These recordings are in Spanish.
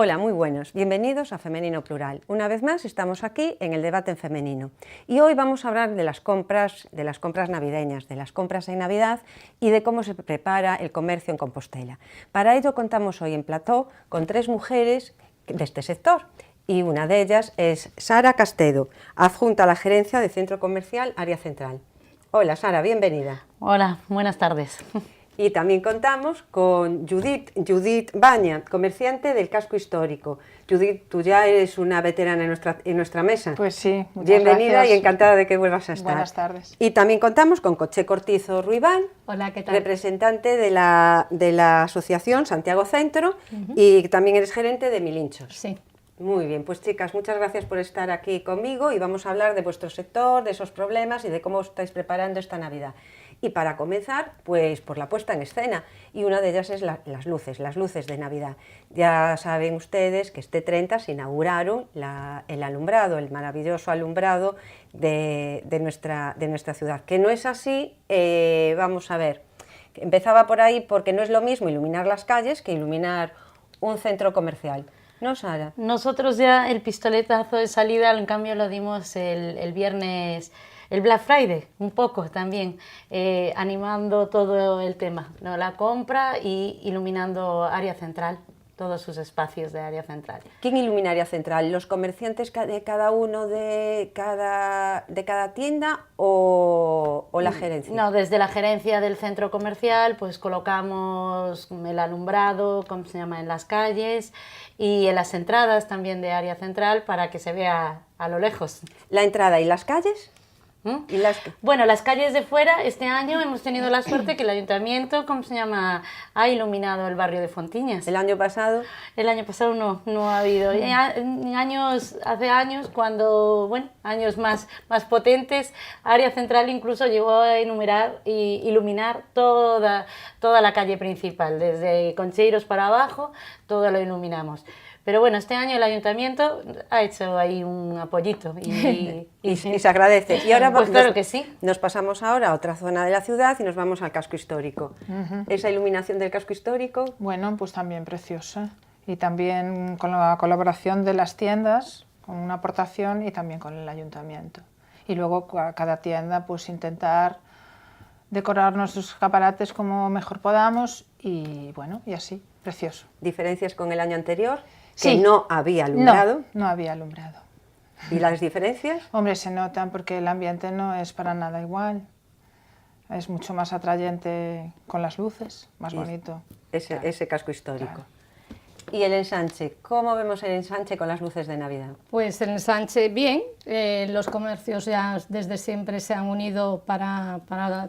Hola, muy buenos. Bienvenidos a Femenino Plural. Una vez más estamos aquí en el debate en femenino y hoy vamos a hablar de las compras navideñas, de las compras en Navidad y de cómo se prepara el comercio en Compostela. Para ello contamos hoy en plató con tres mujeres de este sector y una de ellas es Sara Castedo, adjunta a la gerencia de Centro Comercial Área Central. Hola Sara, bienvenida. Hola, buenas tardes. Y también contamos con Judith Baña, comerciante del casco histórico. Judith, tú ya eres una veterana en nuestra mesa. Pues sí, muchas bienvenida gracias. Y encantada de que vuelvas a estar. Buenas tardes. Y también contamos con Coche Cortizo Ruibán, Hola, ¿qué tal? representante de la asociación Santiago Centro y también eres gerente de Milinchos. Sí. Muy bien, pues chicas, muchas gracias por estar aquí conmigo y vamos a hablar de vuestro sector, de esos problemas y de cómo os estáis preparando esta Navidad. Y para comenzar, pues por la puesta en escena, y una de ellas es las luces de Navidad. Ya saben ustedes que este 30 se inauguraron el alumbrado, el maravilloso alumbrado de nuestra ciudad. Que no es así, vamos a ver, empezaba por ahí porque no es lo mismo iluminar las calles que iluminar un centro comercial. ¿No, Sara? Nosotros ya el pistoletazo de salida, en cambio, lo dimos el viernes, el Black Friday, un poco también, animando todo el tema, ¿no? La compra y iluminando Área Central, todos sus espacios de Área Central. ¿Quién ilumina Área Central? ¿Los comerciantes de cada uno de cada tienda o la gerencia? No, desde la gerencia del centro comercial pues colocamos el alumbrado, como se llama, en las calles y en las entradas también de Área Central para que se vea a lo lejos. ¿La entrada y las calles? Bueno, las calles de fuera, este año hemos tenido la suerte que el ayuntamiento, ¿cómo se llama?, ha iluminado el barrio de Fontiñas. ¿El año pasado? El año pasado no ha habido. Hace años, cuando, bueno, años más potentes, Área Central incluso llegó a iluminar toda la calle principal, desde Concheiros para abajo, todo lo iluminamos. Pero bueno, este año el ayuntamiento ha hecho ahí un apoyito y se agradece. Y ahora pues claro que sí. Nos pasamos ahora a otra zona de la ciudad y nos vamos al casco histórico. ¿Esa iluminación del casco histórico? Bueno, pues también preciosa. Y también con la colaboración de las tiendas, con una aportación y también con el ayuntamiento. Y luego a cada tienda pues intentar decorar nuestros escaparates como mejor podamos y bueno, y así, precioso. ¿Diferencias con el año anterior? Sí. Que no había alumbrado. No había alumbrado. ¿Y las diferencias? Hombre, se notan porque el ambiente no es para nada igual. Es mucho más atrayente con las luces, más bonito. Ese casco histórico. Claro. ¿Y el ensanche? ¿Cómo vemos el ensanche con las luces de Navidad? Pues el ensanche bien, los comercios ya desde siempre se han unido para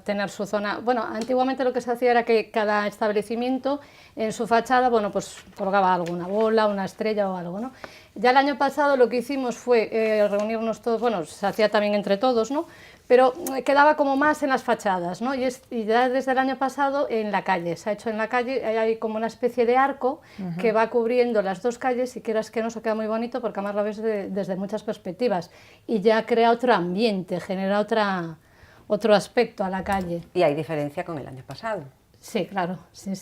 tener su zona. Bueno, antiguamente lo que se hacía era que cada establecimiento en su fachada, bueno, pues colgaba alguna bola, una estrella o algo, ¿no? Ya el año pasado lo que hicimos fue reunirnos todos, bueno, se hacía también entre todos, ¿no? Pero quedaba como más en las fachadas, ¿no? Y ya desde el año pasado en la calle, se ha hecho en la calle, hay como una especie de arco que va cubriendo las dos calles y quieras que no, se queda muy bonito porque además lo ves desde muchas perspectivas y ya crea otro ambiente, genera otro aspecto a la calle. Y hay diferencia con el año pasado. Sí, claro, sí.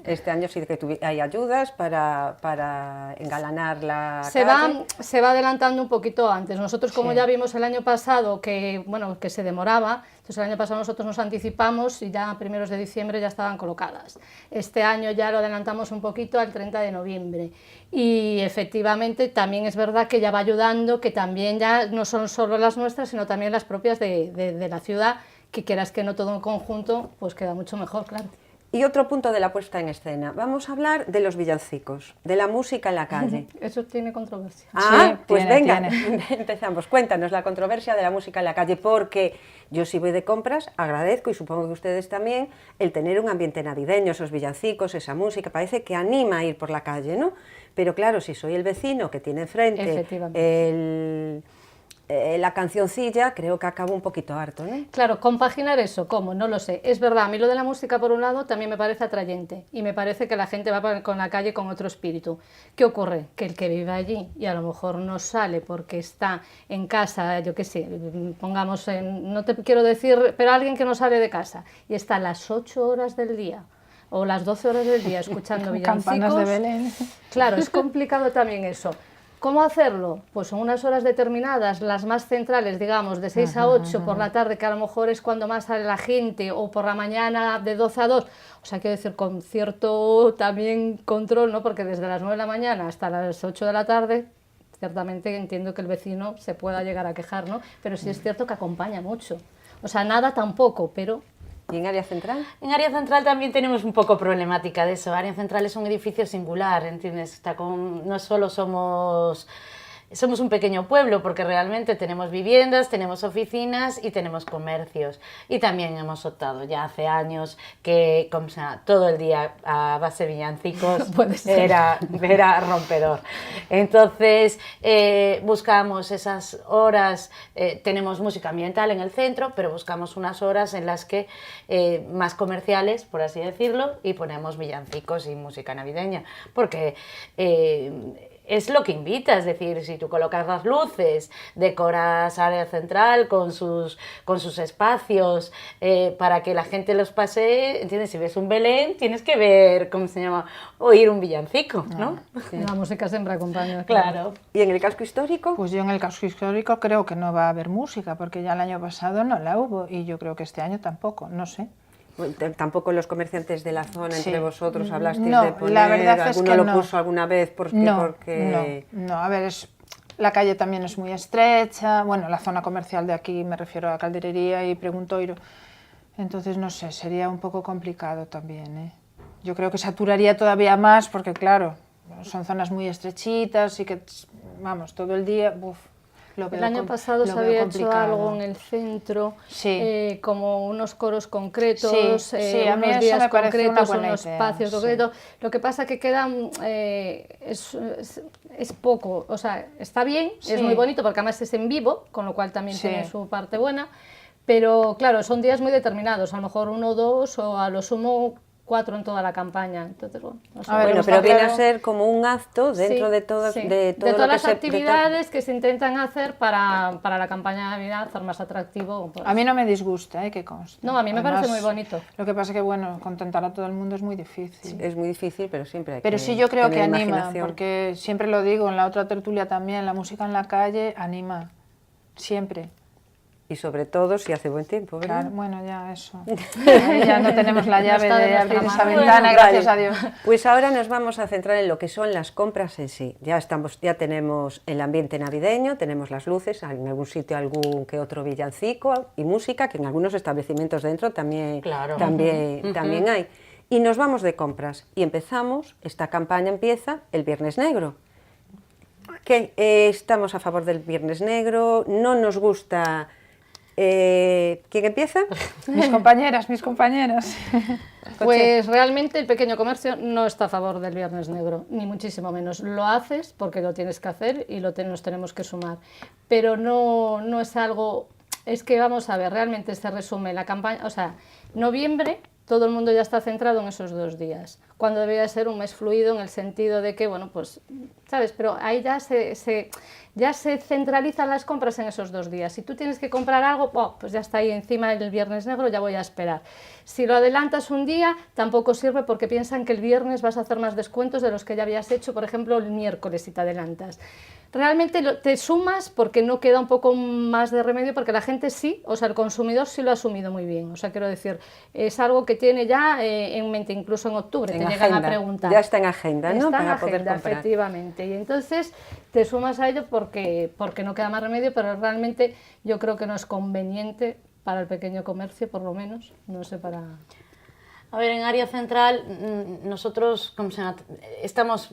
Este año sí que hay ayudas para engalanar la calle. Se va adelantando un poquito antes. Nosotros, como ya vimos el año pasado que se demoraba, entonces el año pasado nosotros nos anticipamos y ya a primeros de diciembre ya estaban colocadas. Este año ya lo adelantamos un poquito al 30 de noviembre. Y efectivamente también es verdad que ya va ayudando, que también ya no son solo las nuestras, sino también las propias de la ciudad, que quieras que no todo en conjunto, pues queda mucho mejor, claro. Y otro punto de la puesta en escena, vamos a hablar de los villancicos, de la música en la calle. Eso tiene controversia. Ah, sí, pues venga, empezamos. Cuéntanos la controversia de la música en la calle, porque yo si voy de compras agradezco, y supongo que ustedes también, el tener un ambiente navideño, esos villancicos, esa música, parece que anima a ir por la calle, ¿no? Pero claro, si soy el vecino que tiene enfrente la cancioncilla, creo que acabo un poquito harto, ¿no? Claro, compaginar eso, ¿cómo? No lo sé. Es verdad, a mí lo de la música, por un lado, también me parece atrayente y me parece que la gente va con la calle con otro espíritu. ¿Qué ocurre? Que el que vive allí y a lo mejor no sale porque está en casa, yo qué sé, pongamos, no te quiero decir, pero alguien que no sale de casa y está a las 8 horas del día o las 12 horas del día escuchando villancicos. Campanas de Belén. Claro, es complicado también eso. ¿Cómo hacerlo? Pues en unas horas determinadas, las más centrales, digamos, de 6 a 8 por la tarde, que a lo mejor es cuando más sale la gente, o por la mañana de 12 a 2. O sea, quiero decir, con cierto también control, ¿no? Porque desde las 9 de la mañana hasta las 8 de la tarde, ciertamente entiendo que el vecino se pueda llegar a quejar, ¿no? Pero sí es cierto que acompaña mucho. O sea, nada tampoco, pero... ¿Y en área central? En área central también tenemos un poco problemática de eso. Área central es un edificio singular, ¿entiendes? No solo somos un pequeño pueblo, porque realmente tenemos viviendas, tenemos oficinas y tenemos comercios. Y también hemos optado ya hace años que todo el día a base de villancicos era rompedor. Entonces buscamos esas horas, tenemos música ambiental en el centro, pero buscamos unas horas en las que más comerciales, por así decirlo, y ponemos villancicos y música navideña, porque es lo que invita, es decir, si tú colocas las luces, decoras área central con sus espacios para que la gente los pase, ¿entiendes? Si ves un Belén, tienes que ver, ¿cómo se llama? Oír un villancico, ¿no? Sí. La música siempre acompaña. Claro. ¿Y en el casco histórico? Pues yo en el casco histórico creo que no va a haber música, porque ya el año pasado no la hubo, y yo creo que este año tampoco, no sé. Tampoco los comerciantes de la zona, entre vosotros, hablasteis No, de poner, la verdad es alguno que lo no. puso alguna vez, porque... No, a ver, la calle también es muy estrecha, bueno, la zona comercial de aquí, me refiero a Calderería y Preguntoiro, entonces no sé, sería un poco complicado también, ¿eh? Yo creo que saturaría todavía más, porque claro, son zonas muy estrechitas y que, vamos, todo el día, El año pasado se había hecho algo en el centro, sí. Como unos coros concretos, a mí unos eso días me parece concretos, una buena unos idea, espacios concretos. Lo que pasa que quedan, es poco, o sea, está bien, es muy bonito porque además es en vivo, con lo cual también tiene su parte buena, pero claro, son días muy determinados, a lo mejor 1 o 2 o a lo sumo 4 en toda la campaña. Entonces, bueno, no sé. Bueno, pero viene a ser como un acto dentro de todas las actividades que se intentan hacer para la campaña de Navidad, hacer más atractivo. Pues. A mí no me disgusta, que conste. No, a mí me parece muy bonito. Lo que pasa que, bueno, contentar a todo el mundo es muy difícil. Sí, es muy difícil, pero siempre hay pero que sí, yo creo que anima, imaginación. porque siempre lo digo, en la otra tertulia también, la música en la calle anima, siempre. Y sobre todo si hace buen tiempo, ¿verdad? Claro, bueno, ya eso. Ahí ya no tenemos la llave de abrir esa ventana, gracias a Dios. Pues ahora nos vamos a centrar en lo que son las compras en sí. Ya tenemos el ambiente navideño, tenemos las luces, en algún sitio algún que otro villancico y música, que en algunos establecimientos dentro también hay. Y nos vamos de compras y empezamos, esta campaña empieza el Viernes Negro. Estamos a favor del Viernes Negro, no nos gusta... ¿Quién empieza? Mis compañeras. Pues realmente el pequeño comercio no está a favor del Viernes Negro, ni muchísimo menos. Lo haces porque lo tienes que hacer y nos tenemos que sumar, pero no es algo... Es que vamos a ver, realmente se resume la campaña, o sea, noviembre todo el mundo ya está centrado en esos 2 días, cuando debería ser un mes fluido en el sentido de que, bueno, pues, ¿sabes? Pero ahí ya se centralizan las compras en esos 2 días. Si tú tienes que comprar algo, pues ya está ahí encima el Viernes Negro, ya voy a esperar. Si lo adelantas un día, tampoco sirve porque piensan que el viernes vas a hacer más descuentos de los que ya habías hecho, por ejemplo, el miércoles si te adelantas. Realmente te sumas porque no queda un poco más de remedio, porque la gente sí, o sea, el consumidor sí lo ha asumido muy bien. O sea, quiero decir, es algo que tiene ya en mente, incluso en octubre, te llegan a preguntar. Ya está en agenda, ¿no? Está en agenda, efectivamente. Y entonces te sumas a ello porque no queda más remedio, pero realmente yo creo que no es conveniente para el pequeño comercio, por lo menos, no sé, para... A ver, en área central nosotros estamos,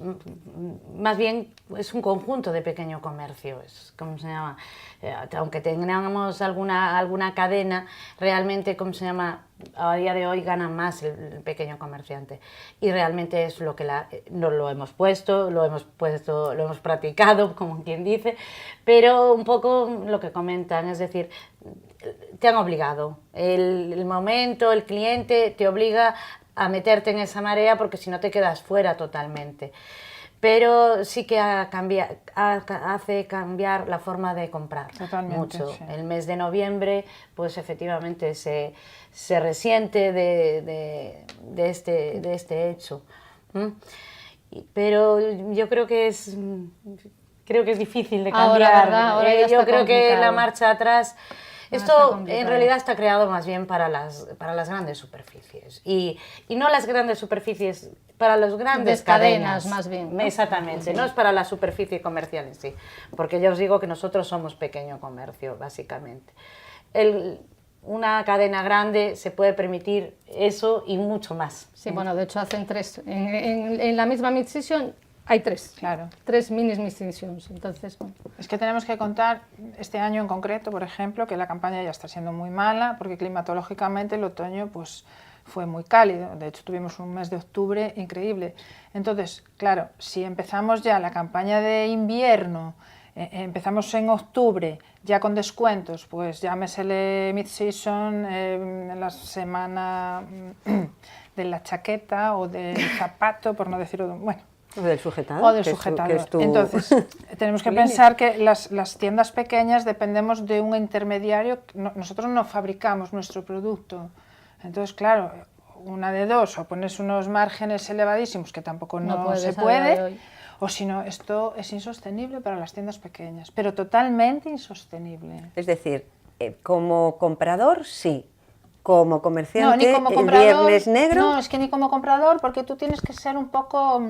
más bien es un conjunto de pequeño comercio, es como se llama, aunque tengamos alguna cadena, realmente a día de hoy gana más el pequeño comerciante y realmente es lo que nos lo hemos puesto, lo hemos practicado, como quien dice, pero un poco lo que comentan, es decir, te han obligado, el momento, el cliente te obliga a meterte en esa marea porque si no te quedas fuera totalmente. pero sí que hace cambiar la forma de comprar. Totalmente, mucho. sí. El mes de noviembre, pues efectivamente se resiente de este hecho. Pero yo creo que es difícil de cambiar. Ahora, ¿verdad? Ahora ya yo está creo que complicado. la marcha atrás... Está Esto complicado. en realidad está creado más bien para las grandes superficies y no las grandes superficies, para las grandes cadenas, cadenas más bien, ¿no? Exactamente, no es para la superficie comercial en sí, porque ya os digo que nosotros somos pequeño comercio, básicamente. Una cadena grande se puede permitir eso y mucho más. Sí, bueno, de hecho hacen 3. En la misma mid-season hay 3. Claro. 3 mid-seasons, entonces, bueno. Es que tenemos que contar este año en concreto, por ejemplo, que la campaña ya está siendo muy mala, porque climatológicamente el otoño pues, fue muy cálido. De hecho, tuvimos un mes de octubre increíble. Entonces, claro, si empezamos ya la campaña de invierno, empezamos en octubre, ya con descuentos, pues llámesele mid-season, la semana de la chaqueta o del zapato, por no decirlo, bueno. O del sujetador. O del que sujetador. es tu... Entonces, tenemos que pensar que las tiendas pequeñas dependemos de un intermediario. Nosotros no fabricamos nuestro producto. Entonces, claro, una de dos, o pones unos márgenes elevadísimos, que tampoco no se puede, o si no, esto es insostenible para las tiendas pequeñas, pero totalmente insostenible. Es decir, como comprador, sí. Como comerciante, No, ni como comprador, el viernes negro... No, es que ni como comprador, porque tú tienes que ser un poco...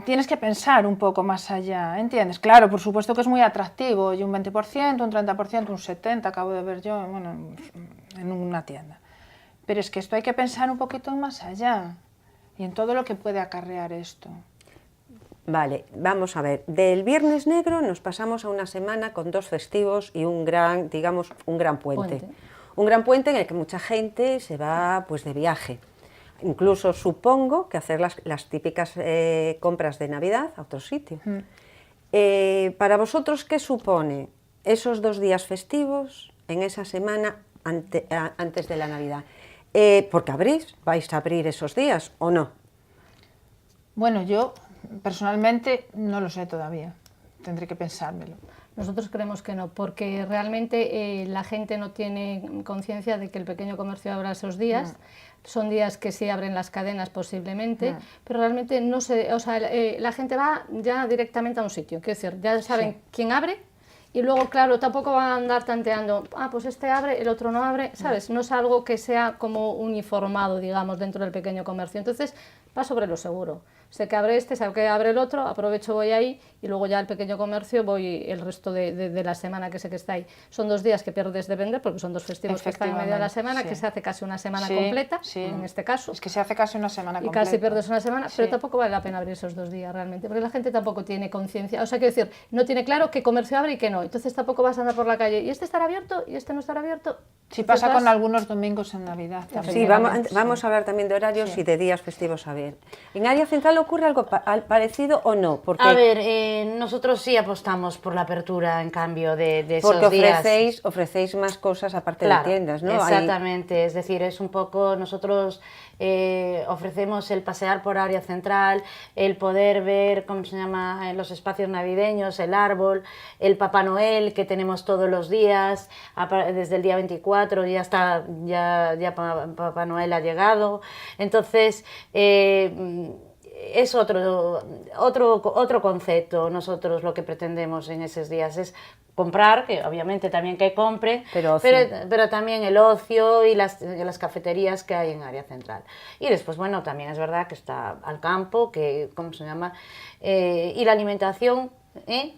Tienes que pensar un poco más allá, ¿entiendes? Claro, por supuesto que es muy atractivo, y un 20%, un 30%, un 70%, acabo de ver yo, bueno, en una tienda. Pero es que esto hay que pensar un poquito más allá, y en todo lo que puede acarrear esto. Vale, vamos a ver, del Viernes Negro nos pasamos a una semana con 2 festivos y un gran, digamos, un gran puente. Un gran puente en el que mucha gente se va pues de viaje. Incluso supongo que hacer las típicas compras de Navidad a otro sitio. Para vosotros, ¿qué supone esos 2 días festivos en esa semana antes de la Navidad? Porque vais a abrir esos días, ¿o no? Bueno, yo personalmente no lo sé todavía, tendré que pensármelo. Nosotros creemos que no, porque realmente la gente no tiene conciencia de que el pequeño comercio abra esos días. Son días que sí abren las cadenas posiblemente, pero realmente no se, o sea, la gente va ya directamente a un sitio, quiero decir, ya saben quién abre y luego, claro, tampoco van a andar tanteando, pues este abre, el otro no abre, ¿sabes? No es algo que sea como uniformado, digamos, dentro del pequeño comercio, entonces va sobre lo seguro. Sé que abre este, sé que abre el otro, aprovecho, voy ahí y luego ya al pequeño comercio voy el resto de la semana que sé que está ahí. Son 2 días que pierdes de vender porque son 2 festivos que están en medio de la semana, que se hace casi una semana completa, en este caso. Es que se hace casi una semana completa. Y casi pierdes una semana, pero tampoco vale la pena abrir esos 2 días realmente, porque la gente tampoco tiene conciencia, o sea, quiero decir, no tiene claro qué comercio abre y qué no, entonces tampoco vas a andar por la calle y este estará abierto y este no estará abierto. Sí, pasa con algunos domingos en Navidad también. Sí, vamos a hablar también de horarios y de días festivos a ver. ¿En Área Central ocurre algo parecido o no? Porque, a ver, nosotros sí apostamos por la apertura, en cambio, de esos porque días. ofrecéis más cosas aparte Claro, de tiendas, ¿no? Exactamente, es decir, es un poco, nosotros ofrecemos el pasear por Área Central, el poder ver, ¿cómo se llama?, los espacios navideños, el árbol, el Papá Noel que tenemos todos los días, desde el día 24 ya Papá Noel ha llegado, entonces es otro concepto. Nosotros lo que pretendemos en esos días es comprar, que obviamente también que compre, pero también el ocio y las cafeterías que hay en Área Central. Y después, bueno, también es verdad que está al campo, que, ¿cómo se llama? Y la alimentación,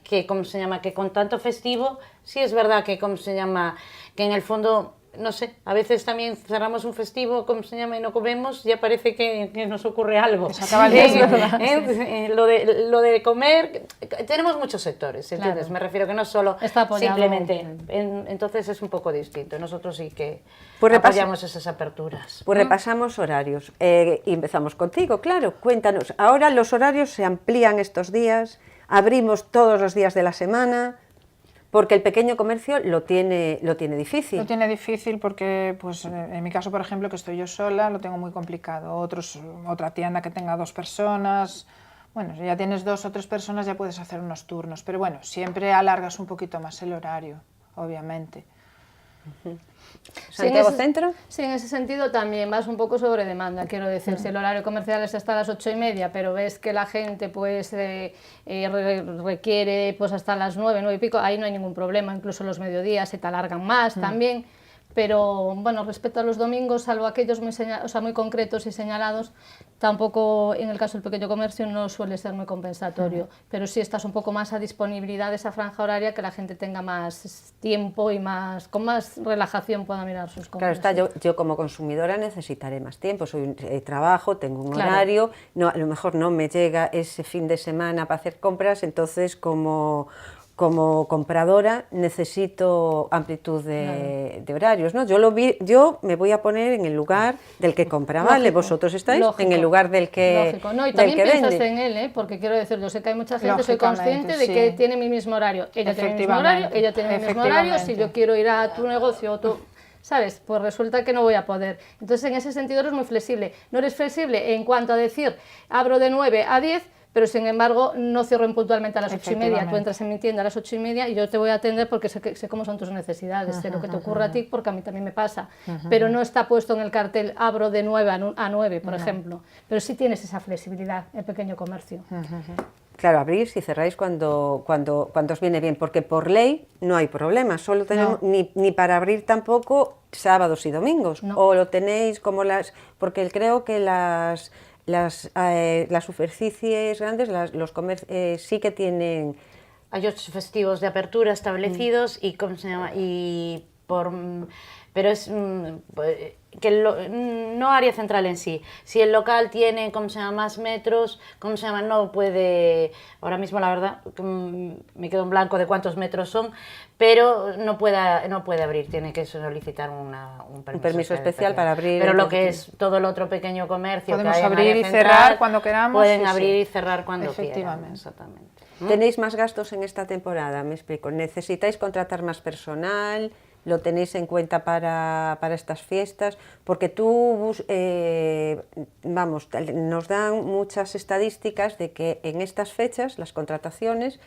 que, ¿cómo se llama? Que con tanto festivo, sí es verdad que, ¿cómo se llama? Que en el fondo... No sé, a veces también cerramos un festivo, ¿cómo se llama?, y no comemos, ya parece que nos ocurre algo. Se acaba el mes, lo de comer, tenemos muchos sectores, ¿entiendes? Claro. Me refiero que no solo simplemente, entonces es un poco distinto. Nosotros sí que apoyamos esas aperturas. Pues repasamos horarios y empezamos contigo, claro. Cuéntanos, ahora los horarios se amplían estos días, abrimos todos los días de la semana... Porque el pequeño comercio lo tiene difícil. Lo tiene difícil porque, pues, en mi caso, por ejemplo, que estoy yo sola, lo tengo muy complicado. Otra tienda que tenga 2 personas, Bueno, si ya tienes 2 o 3 personas ya puedes hacer unos turnos, pero bueno, siempre alargas un poquito más el horario, obviamente. ¿Santiago Centro? Sí, en ese sentido también vas un poco sobre demanda, quiero decir, si el horario comercial es hasta las 8:30, pero ves que la gente pues requiere pues hasta las 9, 9 y pico, ahí no hay ningún problema, incluso los mediodías se te alargan más también. Pero bueno, respecto a los domingos, salvo aquellos muy concretos y señalados, tampoco en el caso del pequeño comercio no suele ser muy compensatorio, pero sí estás un poco más a disponibilidad de esa franja horaria, que la gente tenga más tiempo y con más relajación pueda mirar sus compras. Claro está, yo como consumidora necesitaré más tiempo, trabajo, tengo un horario, no, a lo mejor no me llega ese fin de semana para hacer compras, entonces como compradora necesito amplitud de horarios, ¿no? Yo me voy a poner en el lugar del que compra, ¿vale? Vosotros estáis en el lugar del que Lógico, no, y también del que piensas vende. en él, porque quiero decir, yo sé que hay mucha gente, soy consciente de que tiene mi mismo horario, ella tiene mi mismo horario, ella tiene mi mismo horario, si yo quiero ir a tu negocio o tú... ¿Sabes? Pues resulta que no voy a poder. Entonces, en ese sentido eres muy flexible. No eres flexible en cuanto a decir, abro de 9 a 10, pero sin embargo no cierro puntualmente a las 8:30. Tú entras en mi tienda a las 8:30 y yo te voy a atender porque sé cómo son tus necesidades, sé lo que te ocurre a ti, porque a mí también me pasa. Pero no está puesto en el cartel, abro de 9 a 9, por ejemplo. Pero sí tienes esa flexibilidad, el pequeño comercio. Claro, abrís y cerráis cuando os viene bien, porque por ley no hay problema, solo tenemos, ni para abrir tampoco sábados y domingos, o lo tenéis como porque creo que las superficies grandes, los comercios sí que tienen... Hay 8 festivos de apertura establecidos y, ¿cómo se llama? Pero es no área central en sí. Si el local tiene, ¿cómo se llama?, más metros, ¿cómo se llama?, no puede, ahora mismo la verdad me quedo en blanco de cuántos metros son, pero no puede abrir, tiene que solicitar un permiso especial para abrir. Pero lo que es todo el otro pequeño comercio, podemos que hay abrir y central, cerrar cuando queramos. pueden abrir y cerrar cuando quieran. Exactamente. ¿Tenéis más gastos en esta temporada? Me explico. ¿Necesitáis contratar más personal? ¿Lo tenéis en cuenta para estas fiestas? Porque nos dan muchas estadísticas de que en estas fechas las contrataciones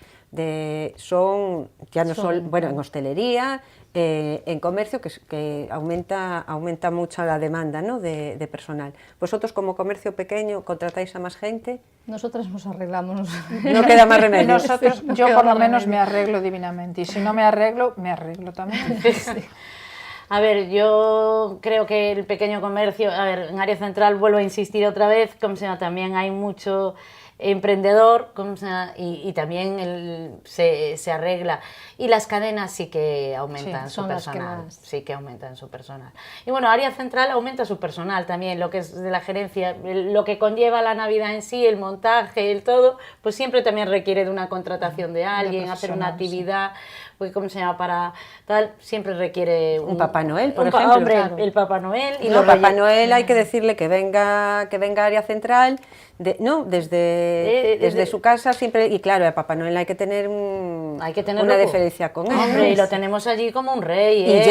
son en hostelería, en comercio, que aumenta mucho la demanda, ¿no?, de personal. ¿Vosotros como comercio pequeño contratáis a más gente? Nosotras nos arreglamos. No queda más remedio. Yo por lo menos me arreglo divinamente, y si no me arreglo también. Sí. A ver, yo creo que el pequeño comercio, en área central vuelvo a insistir otra vez, también hay mucho emprendedor, y también se arregla. Y las cadenas sí que aumentan su personal. Sí que aumentan su personal. Y bueno, área central aumenta su personal también, lo que es de la gerencia, lo que conlleva la Navidad en sí, el montaje, el todo, pues siempre también requiere de una contratación de alguien, hacer una actividad, pues para tal, siempre requiere un Papá Noel, por ejemplo. Hombre, el Papá Noel. Y Papá Noel hay que decirle que venga a área central, desde su casa siempre, y claro, a Papá Noel hay que tener una deferencia con él. Hombre, y lo tenemos allí como un rey, y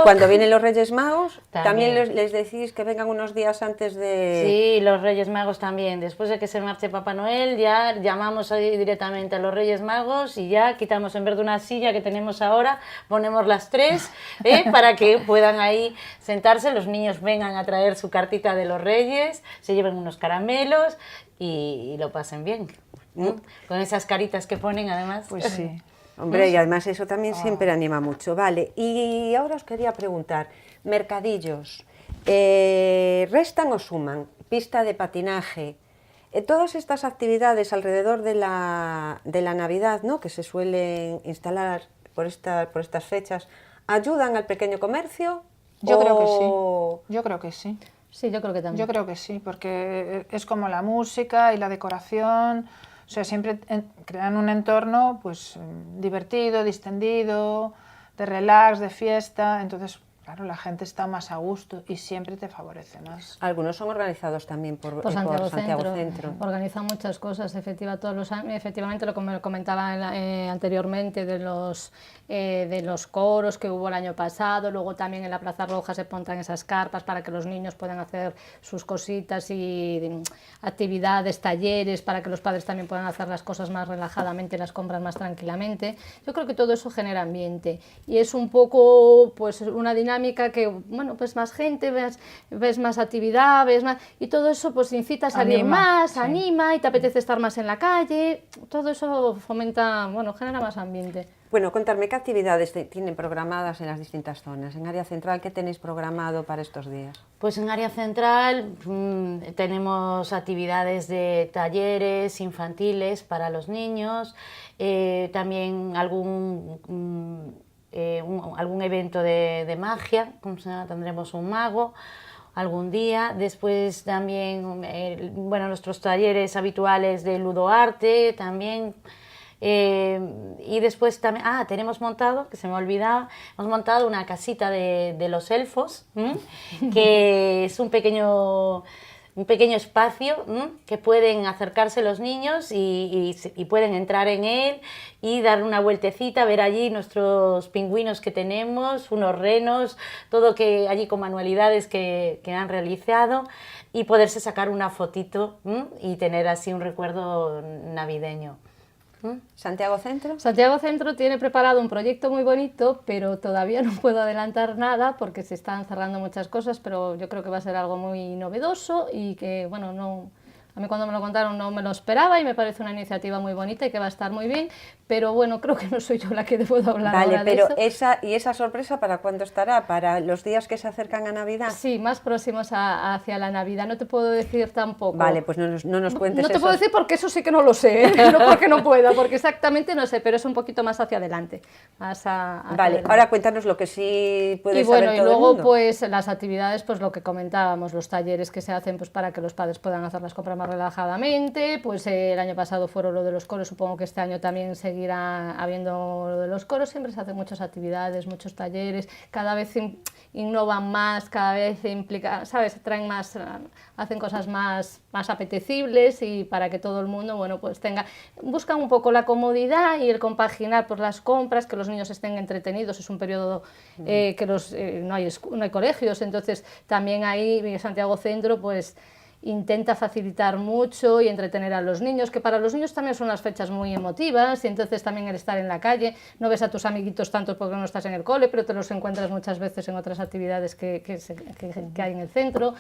cuando vienen los Reyes Magos, también les decís que vengan unos días antes de... Sí, los Reyes Magos también, después de que se marche Papá Noel, ya llamamos ahí directamente a los Reyes Magos y ya quitamos, en vez de una silla que tenemos ahora, ponemos las 3, para que puedan ahí sentarse, los niños vengan a traer su cartita de los Reyes, se lleven unos caramelos y lo pasen bien, con esas caritas que ponen además. Pues sí. Hombre, y además eso también siempre anima mucho. Vale, y ahora os quería preguntar, mercadillos, ¿restan o suman? Pista de patinaje, todas estas actividades alrededor de la Navidad, ¿no?, que se suelen instalar por estas fechas, ¿ayudan al pequeño comercio? Yo creo que sí. Yo creo que sí. Sí, yo creo que también. Yo creo que sí, porque es como la música y la decoración, o sea, siempre crean un entorno pues divertido, distendido, de relax, de fiesta, entonces claro, la gente está más a gusto y siempre te favorece más. Algunos son organizados también por Santiago Santiago Centro. Centro. Organizan muchas cosas, todos los años. Efectivamente, lo que me comentaba anteriormente de los coros que hubo el año pasado, luego también en la Plaza Roja se montan esas carpas para que los niños puedan hacer sus cositas y actividades, talleres, para que los padres también puedan hacer las cosas más relajadamente, las compras más tranquilamente. Yo creo que todo eso genera ambiente y es un poco pues una dinámica que, bueno, pues más gente, ves más actividad, ves más, y todo eso pues incita a salir más, sí. Anima y te apetece estar más en la calle, todo eso fomenta, bueno, genera más ambiente. Bueno, contarme qué actividades tienen programadas en las distintas zonas. En área central, ¿qué tenéis programado para estos días? Pues en área central tenemos actividades de talleres infantiles para los niños, también algún evento de magia, tendremos un mago algún día. Después también bueno, nuestros talleres habituales de ludoarte también. Y después también, tenemos montado, que se me olvidaba, hemos montado una casita de los elfos, que es un pequeño espacio que pueden acercarse los niños y pueden entrar en él y dar una vueltecita, ver allí nuestros pingüinos que tenemos, unos renos, todo que allí con manualidades que han realizado, y poderse sacar una fotito y tener así un recuerdo navideño. ¿Santiago Centro? Santiago Centro tiene preparado un proyecto muy bonito, pero todavía no puedo adelantar nada porque se están cerrando muchas cosas, pero yo creo que va a ser algo muy novedoso y que, bueno, a mí cuando me lo contaron no me lo esperaba y me parece una iniciativa muy bonita y que va a estar muy bien, pero bueno, creo que no soy yo la que puedo hablar ahora de eso. Vale, pero esa sorpresa, ¿para cuándo estará? ¿Para los días que se acercan a Navidad? Sí, más próximos hacia la Navidad, no te puedo decir tampoco. Vale, pues no nos cuentes No te puedo decir porque eso sí que no lo sé, ¿eh? No porque no pueda, porque exactamente no sé, pero es un poquito más hacia adelante. Hacia vale, adelante. ahora cuéntanos lo que sí puede saber todo Y luego el mundo. pues las actividades, pues lo que comentábamos, los talleres que se hacen pues para que los padres puedan hacer las compras más relajadamente, pues el año pasado fueron lo de los coros, supongo que este año también seguirá habiendo lo de los coros, siempre se hacen muchas actividades, muchos talleres, cada vez innovan más, cada vez implican, ¿sabes? Traen más, hacen cosas más apetecibles y para que todo el mundo, bueno, pues buscan un poco la comodidad y el compaginar pues las compras, que los niños estén entretenidos, es un periodo que no hay colegios, entonces también ahí Santiago Centro pues intenta facilitar mucho y entretener a los niños, que para los niños también son unas fechas muy emotivas y entonces también el estar en la calle, no ves a tus amiguitos tanto porque no estás en el cole, pero te los encuentras muchas veces en otras actividades que hay en el centro.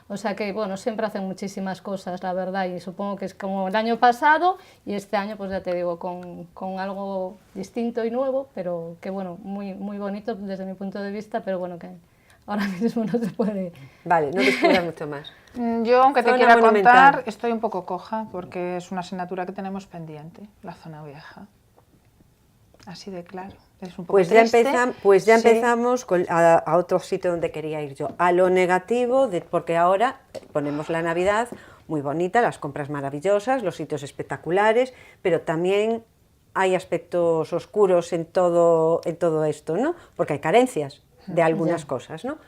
O sea que, bueno, siempre hacen muchísimas cosas, la verdad, y supongo que es como el año pasado y este año, pues ya te digo, con algo distinto y nuevo, pero que, bueno, muy, muy bonito desde mi punto de vista, pero bueno, que ahora mismo no se puede... Vale, no descubras mucho más. Yo, aunque te Zona quiera monumental. contar, estoy un poco coja porque es una asignatura que tenemos pendiente, la zona vieja. Así de claro. Es un poco Pues ya, triste. Sí. empezamos a otro sitio donde quería ir yo, a lo negativo, porque ahora ponemos la Navidad muy bonita, las compras maravillosas, los sitios espectaculares, pero también hay aspectos oscuros en todo esto, ¿no? Porque hay carencias de algunas cosas, ¿no?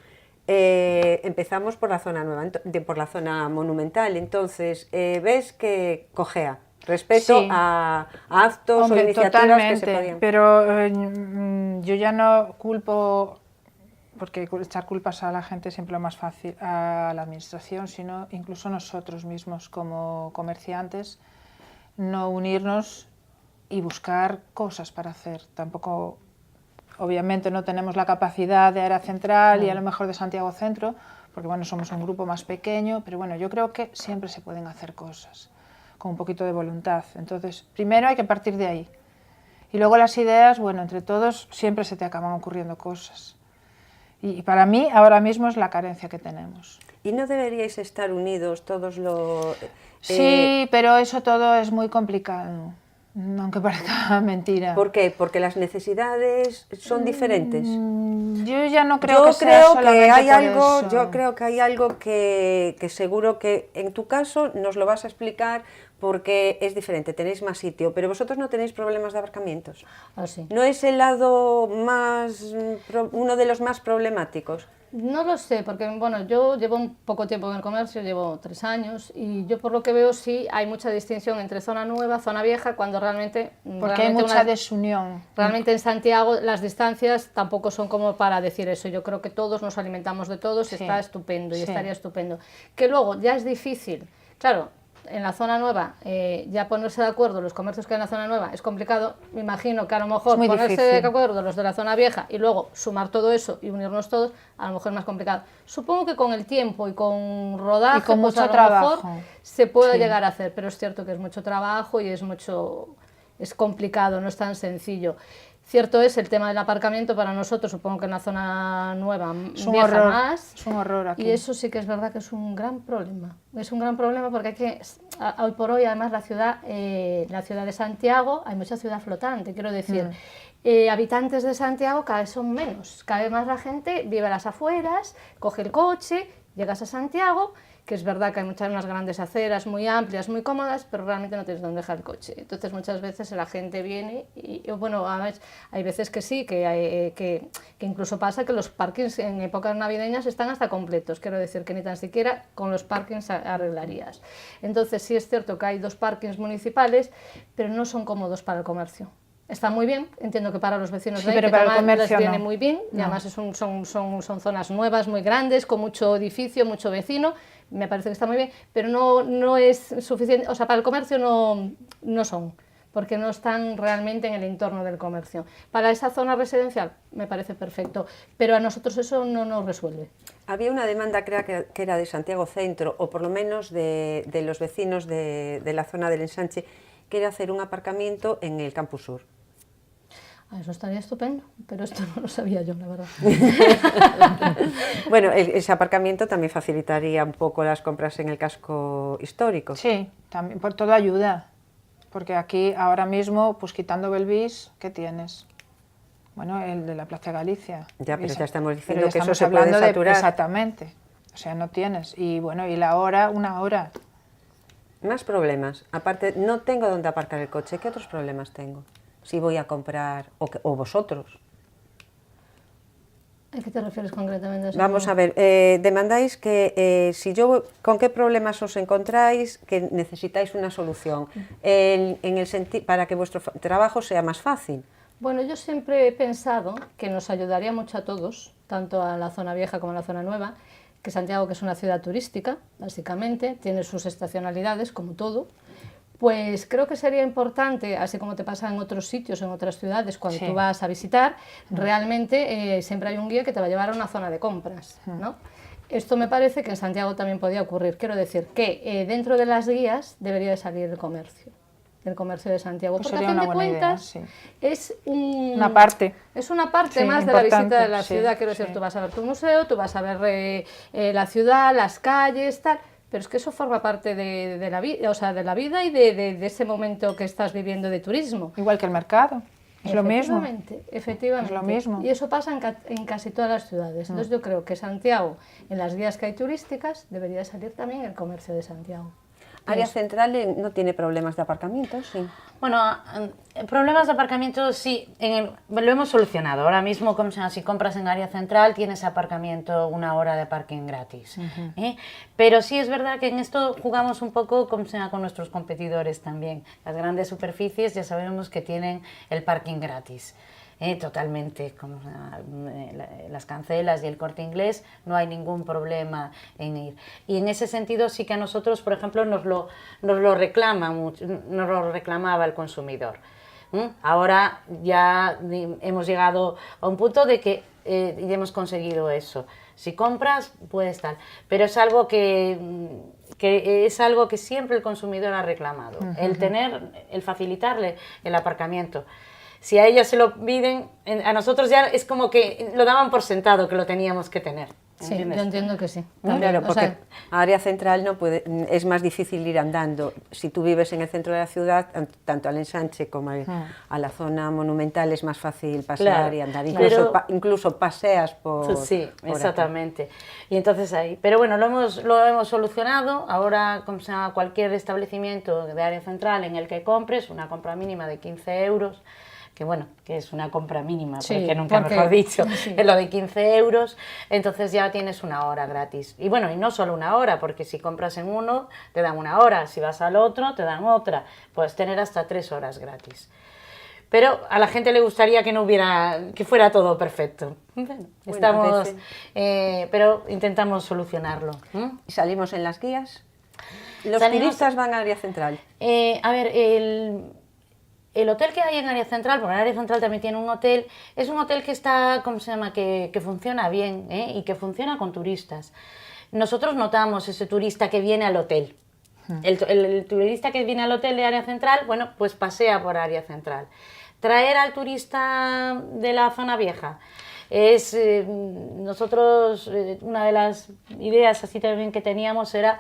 Empezamos por la zona nueva, por la zona monumental, entonces ves que cojea respecto Sí. a actos Hombre, o iniciativas totalmente, que se podían... pero yo ya no culpo, porque echar culpas a la gente es siempre lo más fácil, a la administración, sino incluso nosotros mismos como comerciantes, no unirnos y buscar cosas para hacer. Tampoco, obviamente no tenemos la capacidad de área central y a lo mejor de Santiago Centro, porque bueno, somos un grupo más pequeño, pero bueno, yo creo que siempre se pueden hacer cosas con un poquito de voluntad. Entonces, primero hay que partir de ahí. Y luego las ideas, bueno, entre todos siempre se te acaban ocurriendo cosas. Y para mí ahora mismo es la carencia que tenemos. ¿Y no deberíais estar unidos todos los...? Sí, pero eso todo es muy complicado. aunque parezca mentira. ¿Por qué? Porque las necesidades son diferentes. Yo ya no creo que sea solamente hay por algo, eso. yo creo que hay algo que seguro que en tu caso nos lo vas a explicar porque es diferente, tenéis más sitio, pero vosotros no tenéis problemas de aparcamientos. Ah, sí. ¿No es el lado más, uno de los más problemáticos? No lo sé, porque bueno, yo llevo un poco tiempo en el comercio, llevo 3 años, y yo por lo que veo sí hay mucha distinción entre zona nueva, zona vieja, cuando realmente... Porque hay mucha desunión. Realmente en Santiago las distancias tampoco son como para decir eso. Yo creo que todos nos alimentamos de todos, Sí. está estupendo y Sí. estaría estupendo. Que luego ya es difícil, claro, en la zona nueva ya ponerse de acuerdo los comercios que hay en la zona nueva es complicado. Me imagino que a lo mejor Es muy ponerse difícil. de acuerdo los de la zona vieja y luego sumar todo eso y unirnos todos, a lo mejor es más complicado. Supongo que con el tiempo y con rodaje, Y con pues mucho a lo trabajo. mejor se puede Sí. llegar a hacer, pero es cierto que es mucho trabajo y es complicado, no es tan sencillo. Cierto es el tema del aparcamiento para nosotros, supongo que en la zona nueva Es un vieja horror, más. es un horror aquí. Y eso sí que es verdad que es un gran problema. Es un gran problema porque hay que, hoy por hoy, además, la ciudad de Santiago, hay mucha ciudad flotante, quiero decir. Habitantes de Santiago cada vez son menos. Cada vez más la gente vive a las afueras, coge el coche, llegas a Santiago, que es verdad que hay unas grandes aceras muy amplias, muy cómodas, pero realmente no tienes dónde dejar el coche. Entonces muchas veces la gente viene y bueno, a veces, hay veces que sí, que incluso pasa que los parkings en épocas navideñas están hasta completos, quiero decir que ni tan siquiera con los parkings arreglarías. Entonces sí es cierto que hay 2 parkings municipales, pero no son cómodos para el comercio. Está muy bien, entiendo que para los vecinos Sí, de ahí, pero que para el también comercio les viene no. muy bien, y No. además son zonas nuevas, muy grandes, con mucho edificio, mucho vecino, me parece que está muy bien, pero no es suficiente, o sea, para el comercio no son, porque no están realmente en el entorno del comercio. Para esa zona residencial me parece perfecto, pero a nosotros eso no nos resuelve. Había una demanda, creo que era de Santiago Centro, o por lo menos de los vecinos de la zona del ensanche, que era hacer un aparcamiento en el Campus Sur. Eso estaría estupendo, pero esto no lo sabía yo, la verdad. Bueno, ese aparcamiento también facilitaría un poco las compras en el casco histórico. Sí, también por todo ayuda. Porque aquí ahora mismo, pues quitando Belvis, ¿qué tienes? Bueno, el de la Plaza Galicia. Ya, pero ya estamos Pero diciendo ya que eso estamos se puede hablando saturar. Exactamente. O sea, no tienes. Y bueno, y la hora, 1 hora. Más problemas. Aparte, no tengo dónde aparcar el coche. ¿Qué otros problemas tengo? Si voy a comprar, o vosotros. ¿A qué te refieres concretamente? A eso? Vamos a ver, demandáis que ¿con qué problemas os encontráis que necesitáis una solución para que vuestro trabajo sea más fácil? Bueno, yo siempre he pensado que nos ayudaría mucho a todos, tanto a la zona vieja como a la zona nueva, que Santiago, que es una ciudad turística, básicamente, tiene sus estacionalidades, como todo, pues creo que sería importante, así como te pasa en otros sitios, en otras ciudades, cuando Sí. tú vas a visitar, realmente siempre hay un guía que te va a llevar a una zona de compras, ¿no? Esto me parece que en Santiago también podía ocurrir. Quiero decir que dentro de las guías debería de salir el comercio de Santiago, Pues porque a sería fin una de buena idea, cuentas sí. es Una parte. Es una parte Sí, más de la visita importante, de la sí, ciudad, quiero decir, sí. tú vas a ver tu museo, tú vas a ver la ciudad, las calles, tal, pero es que eso forma parte de la vida, o sea, de la vida y de ese momento que estás viviendo de turismo. Igual que el mercado. Es lo mismo. Efectivamente. Es lo mismo. Y eso pasa en casi todas las ciudades. Entonces yo creo que Santiago, en las guías que hay turísticas, debería salir también el comercio de Santiago. Área central no tiene problemas de aparcamiento, sí. Bueno, problemas de aparcamiento sí, lo hemos solucionado. Ahora mismo, si compras en área central, tienes aparcamiento, 1 hora de parking gratis. Pero sí es verdad que en esto jugamos un poco con nuestros competidores también. Las grandes superficies ya sabemos que tienen el parking gratis. Totalmente, como las Cancelas y el Corte Inglés, no hay ningún problema en ir. Y en ese sentido sí que a nosotros, por ejemplo, nos lo reclamaba el consumidor. Ahora ya hemos llegado a un punto de que ya hemos conseguido eso. Si compras, puedes tal. Pero es algo que es algo que siempre el consumidor ha reclamado, el facilitarle el aparcamiento. Si a ellos se lo piden, a nosotros ya es como que lo daban por sentado que lo teníamos que tener. Sí, ¿entiendes? yo entiendo que sí. Claro, También, o porque sea, área central no puede, es más difícil ir andando. Si tú vives en el centro de la ciudad, tanto al ensanche como a la zona monumental es más fácil pasear Claro, y andar. claro. Incluso, Pero- incluso paseas por... Sí, por exactamente. Y entonces ahí. Pero bueno, lo hemos solucionado. Ahora, como se llama, cualquier establecimiento de área central en el que compres, una compra mínima de 15 euros, que bueno, que es una compra mínima, Sí, porque nunca porque- mejor dicho, sí. es lo de 15 euros, entonces ya tienes una hora gratis. Y bueno, y no solo una hora, porque si compras en uno, te dan una hora, si vas al otro, te dan otra. Puedes tener hasta 3 horas gratis. Pero a la gente le gustaría que no hubiera, que fuera todo perfecto. Bueno, estamos, pero intentamos solucionarlo. Y salimos en las guías. Los Salimos- turistas van a área central. A ver, el hotel que hay en área central, porque en área central también tiene un hotel, es un hotel que está, ¿cómo se llama?, que funciona bien, y que funciona con turistas. Nosotros notamos ese turista que viene al hotel. El turista que viene al hotel de área central, bueno, pues pasea por área central. Traer al turista de la zona vieja es, nosotros, una de las ideas así también que teníamos era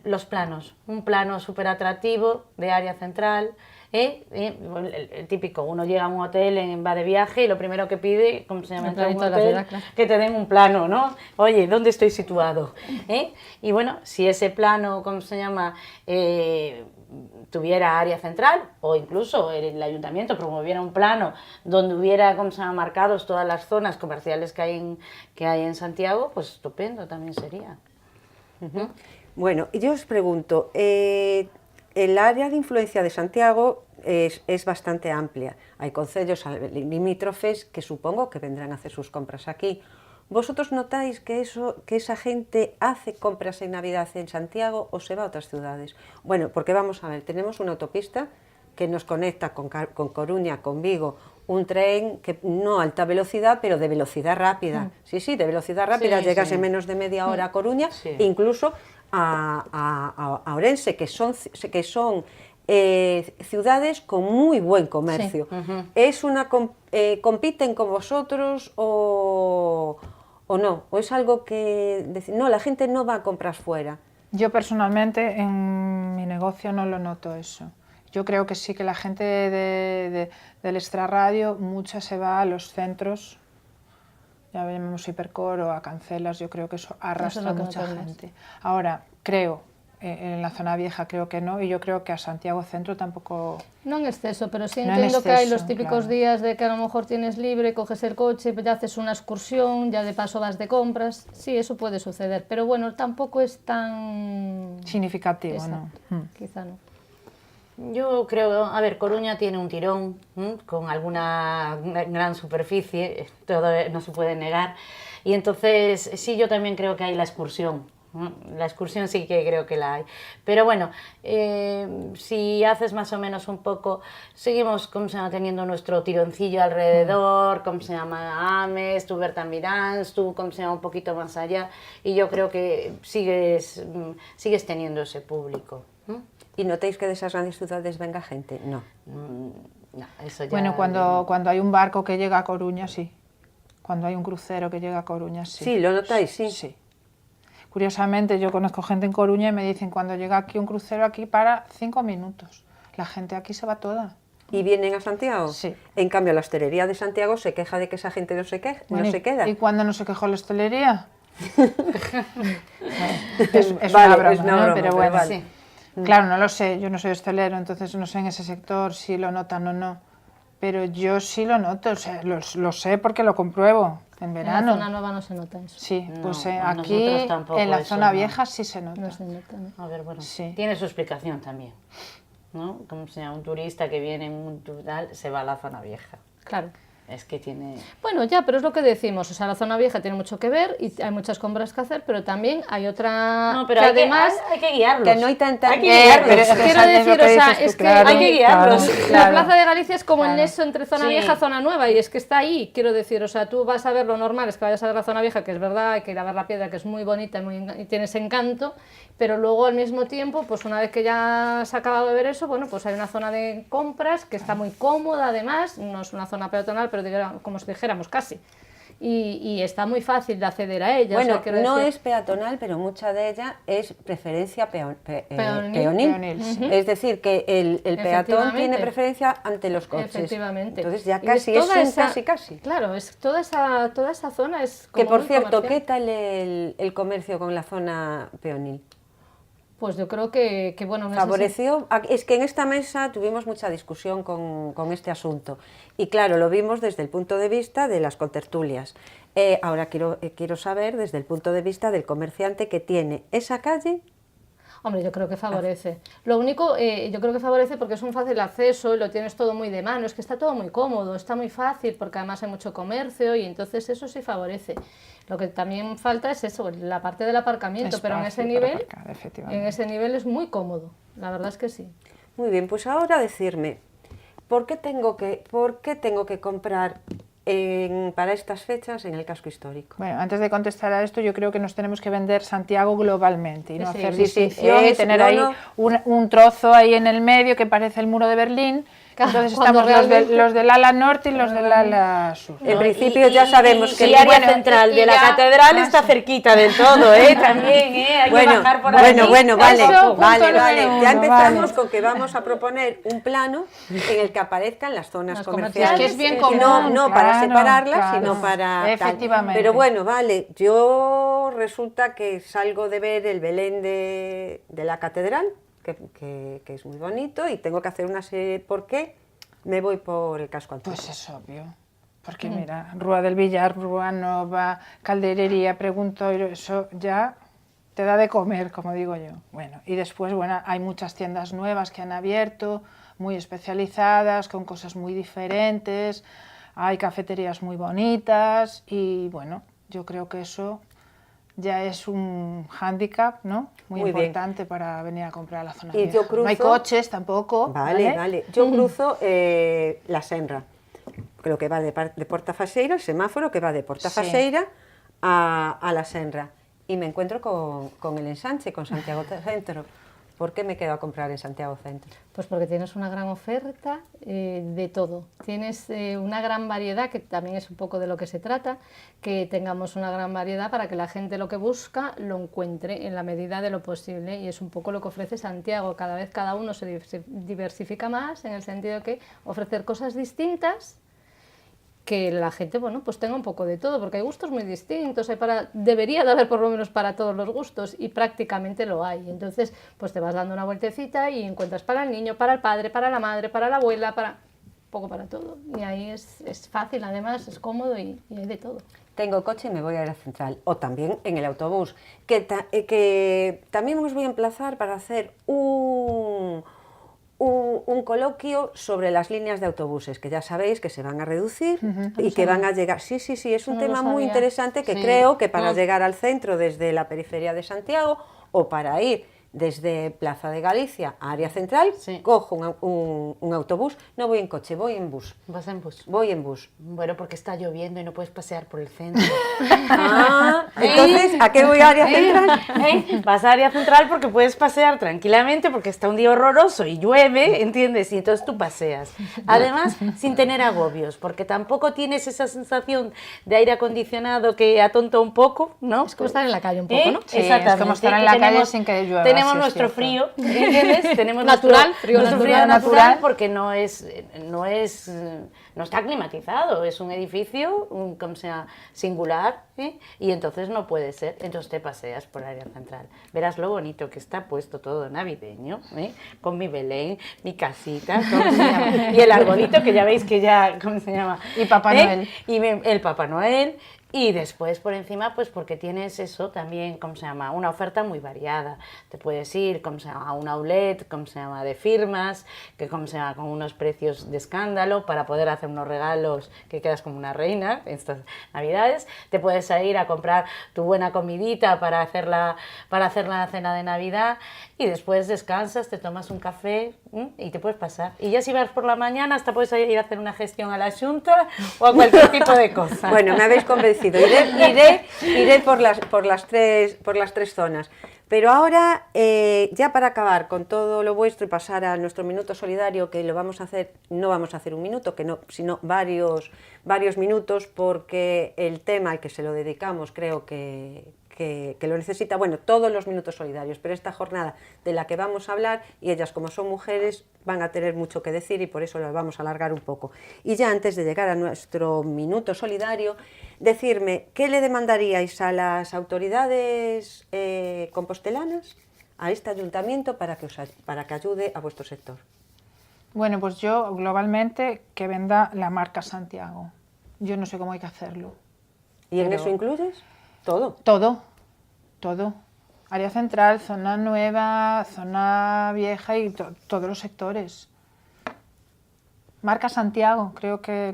los planos, un plano súper atractivo de área central. El típico, uno llega a un hotel, va de viaje y lo primero que pide, ¿cómo se llama? El planito Un de la hotel, ciudad, claro. que te den un plano, ¿no? Oye, ¿dónde estoy situado? Y bueno, si ese plano, ¿cómo se llama?, tuviera área central, o incluso el ayuntamiento promoviera un plano donde hubiera, ¿cómo se llama?, marcados todas las zonas comerciales que hay en Santiago, pues estupendo también sería. Bueno, y yo os pregunto, el área de influencia de Santiago es bastante amplia. Hay concellos limítrofes que supongo que vendrán a hacer sus compras aquí. ¿Vosotros notáis que esa gente hace compras en Navidad en Santiago o se va a otras ciudades? Bueno, porque vamos a ver, tenemos una autopista que nos conecta con Coruña, con Vigo, un tren que no a alta velocidad, pero de velocidad rápida. Sí, de velocidad rápida, Sí, llegas sí. en menos de media hora a Coruña, Sí. incluso a Ourense, que son ciudades con muy buen comercio. ¿Compiten con vosotros o no? ¿O es algo que no, la gente no va a comprar fuera? Yo personalmente en mi negocio no lo noto eso. Yo creo que sí que la gente del extrarradio, mucha se va a los centros, ya vemos Hipercor o a Cancelas, yo creo que eso arrastra Eso es lo que mucha notamos. gente. Ahora, creo, en la zona vieja creo que no, y yo creo que a Santiago Centro tampoco... No en exceso, pero sí No en entiendo que hay los exceso, típicos claro. días de que a lo mejor tienes libre, coges el coche, ya haces una excursión, ya de paso vas de compras. Sí, eso puede suceder, pero bueno, tampoco es tan... significativo, Exacto, ¿no? quizá no. Yo creo, a ver, Coruña tiene un tirón, con alguna gran superficie, todo no se puede negar, y entonces sí, yo también creo que hay la excursión. La excursión sí que creo que la hay, pero bueno, si haces más o menos un poco, seguimos, ¿cómo se llama?, teniendo nuestro tironcillo alrededor, ¿cómo se llama?, Ames, tú Bertamirans, tú, ¿cómo se llama?, un poquito más allá, y yo creo que sigues teniendo ese público. ¿Y notáis que de esas grandes ciudades venga gente? No. No, eso ya Bueno, cuando hay un barco que llega a Coruña, sí. Cuando hay un crucero que llega a Coruña, sí. Sí, ¿lo notáis? Sí. Sí. Curiosamente, yo conozco gente en Coruña y me dicen, cuando llega aquí un crucero, aquí para 5 minutos. La gente aquí se va toda. ¿Y vienen a Santiago? Sí. En cambio, la hostelería de Santiago se queja de que esa gente no se Bueno, queda. ¿Y cuándo no se quejó la hostelería? es Vale, una broma, es una ¿no? broma, Pero bueno, vale. Sí. Claro, no lo sé, yo no soy hostelero, entonces no sé en ese sector si lo notan o no. Pero yo sí lo noto, o sea, lo sé porque lo compruebo en En la verano. zona nueva no se nota eso. Sí, pues No, aquí nosotros tampoco, en la eso zona no. vieja sí se nota. No se nota, ¿no? A ver, bueno, Sí. tiene su explicación también, ¿no? Como sea un turista que viene en un tal, se va a la zona vieja. Claro. Es que tiene... Bueno, ya, pero es lo que decimos, o sea, la zona vieja tiene mucho que ver y hay muchas compras que hacer, pero también hay otra No, pero que hay además hay que guiarlos. que no hay tanta- Hay que guiarlos. pero es que quiero eso es lo decir, que o sea, dices tú, es que claro, hay que guiarlos. claro, La claro. Plaza de Galicia es como el Claro. nexo entre zona Sí. vieja y zona nueva, y es que está ahí, quiero decir, o sea, tú vas a ver, lo normal es que vayas a ver la zona vieja, que es verdad, hay que ir a ver la piedra, que es muy bonita y tiene ese encanto, pero luego al mismo tiempo, pues una vez que ya has acabado de ver eso, bueno, pues hay una zona de compras que está muy cómoda además, no es una zona peatonal, pero como si dijéramos casi. y está muy fácil de acceder a ella. Bueno, o sea, quiero no decir, es peatonal, pero mucha de ella es preferencia Peonil. Peonil, sí. Es decir, que el peatón Efectivamente. tiene preferencia ante los coches. Efectivamente. Entonces ya Y casi, toda es un casi. Claro, es toda esa zona es como Que por muy cierto, comercial. ¿qué tal el comercio con la zona peonil? Pues yo creo que bueno, en ese Favoreció, es que en esta mesa tuvimos mucha discusión con este asunto y claro, lo vimos desde el punto de vista de las contertulias. Ahora quiero saber desde el punto de vista del comerciante que tiene esa calle. Hombre, yo creo que favorece. Lo único, yo creo que favorece porque es un fácil acceso, lo tienes todo muy de mano, es que está todo muy cómodo, está muy fácil porque además hay mucho comercio y entonces eso sí favorece. Lo que también falta es eso, la parte del aparcamiento, pero en ese Espacio para nivel, aparcar, efectivamente. es muy cómodo, la verdad es que sí. Muy bien, pues ahora decirme, ¿por qué tengo que comprar para estas fechas en el casco histórico? Bueno, antes de contestar a esto, yo creo que nos tenemos que vender Santiago globalmente y no Sí, hacer sí, sí, distinción y tener ahí un trozo ahí en el medio que parece el muro de Berlín. Entonces Cuando estamos realmente- los del ala norte y los del ala sur. En principio ya sabemos que el área bueno, central y de la ya- catedral está cerquita del todo, también, hay que bajar por ahí. Bueno, vale, Eso, vale, punto vale. número Ya uno, empezamos vale. con que vamos a proponer un plano en el que aparezcan las zonas Las comerciales. comerciales, que es bien Y común, no para claro, separarlas, claro. sino para tal. Efectivamente. Pero bueno, vale, yo resulta que salgo de ver el Belén de la catedral, que es muy bonito, y tengo que hacer una serie. ¿Por qué? Me voy por el casco antiguo. Pues es obvio. Porque mira, Rúa del Villar, Rúa Nova, Calderería, Preguntoiro, eso ya te da de comer, como digo yo. Bueno, y después, bueno, hay muchas tiendas nuevas que han abierto, muy especializadas, con cosas muy diferentes, hay cafeterías muy bonitas y bueno, yo creo que eso ya es un hándicap, ¿no? Muy importante para venir a comprar a la zona Y vieja. yo cruzo... No hay coches tampoco. Vale. Yo cruzo la Senra, lo que va de Portafaxeira, el semáforo que va de Portafaxeira a la Senra. Y me encuentro con el ensanche, con Santiago Centro. ¿Por qué me quedo a comprar en Santiago Centro? Pues porque tienes una gran oferta de todo. Tienes una gran variedad, que también es un poco de lo que se trata, que tengamos una gran variedad para que la gente lo que busca lo encuentre en la medida de lo posible. Y es un poco lo que ofrece Santiago. Cada vez cada uno se diversifica más en el sentido de que ofrecer cosas distintas, que la gente, bueno, pues tenga un poco de todo, porque hay gustos muy distintos, debería de haber por lo menos para todos los gustos, y prácticamente lo hay. Entonces, pues te vas dando una vueltecita y encuentras para el niño, para el padre, para la madre, para la abuela, un poco para todo. Y ahí es fácil, además, es cómodo y hay de todo. Tengo coche y me voy a ir a Central, o también en el autobús, que también os voy a emplazar para hacer un coloquio sobre las líneas de autobuses, que ya sabéis que se van a reducir y que van a llegar. Sí, es un No lo tema muy sabía. interesante que Sí. creo que para llegar al centro desde la periferia de Santiago o para ir desde Plaza de Galicia a área central, Sí. cojo un autobús, no voy en coche, voy en bus. Vas en bus. Voy en bus. Bueno, porque está lloviendo y no puedes pasear por el centro. Entonces, ¿a qué voy a área central? Vas a área central porque puedes pasear tranquilamente porque está un día horroroso y llueve, ¿entiendes? Y entonces tú paseas. Además, sin tener agobios, porque tampoco tienes esa sensación de aire acondicionado que atonta un poco, ¿no? Es como estar en la calle un poco, ¿no? Sí, es como estar en la calle sin que llueva, Tenemos sí, es nuestro cierto. frío, ¿entiendes? Tenemos Natural, nuestro frío frío natural. natural porque no está climatizado, es un edificio, ¿cómo se llama? Singular, ¿eh? Y entonces no puede ser, entonces te paseas por área central. Verás lo bonito que está puesto todo navideño, ¿eh? Con mi Belén, mi casita, ¿cómo se llama? Y el arbolito que ya veis que ya, ¿cómo se llama? Y Papá Noel. Y el Papá Noel. Y después por encima, pues porque tienes eso también, ¿cómo se llama? Una oferta muy variada. Te puedes ir, ¿cómo se llama? A un outlet, ¿cómo se llama? De firmas, que ¿cómo se llama? Con unos precios de escándalo para poder hacer unos regalos que quedas como una reina estas navidades. Te puedes ir a comprar tu buena comidita para hacer la cena de Navidad y después descansas, te tomas un café y te puedes pasar. Y ya si vas por la mañana hasta puedes ir a hacer una gestión a la Xunta o a cualquier tipo de cosa. Bueno, me habéis convencido. Iré por las tres zonas. Pero ahora, ya para acabar con todo lo vuestro y pasar a nuestro minuto solidario, que lo vamos a hacer, no vamos a hacer un minuto, sino varios minutos, porque el tema al que se lo dedicamos creo que lo necesita, bueno, todos los minutos solidarios, pero esta jornada de la que vamos a hablar, y ellas como son mujeres van a tener mucho que decir y por eso lo vamos a alargar un poco. Y ya antes de llegar a nuestro minuto solidario, decirme, ¿qué le demandaríais a las autoridades compostelanas, a este ayuntamiento, para que ayude a vuestro sector? Bueno, pues yo globalmente que venda la marca Santiago. Yo no sé cómo hay que hacerlo. ¿Y en eso incluyes? Todo. Todo. Área central, zona nueva, zona vieja y todos los sectores. Marca Santiago, creo que...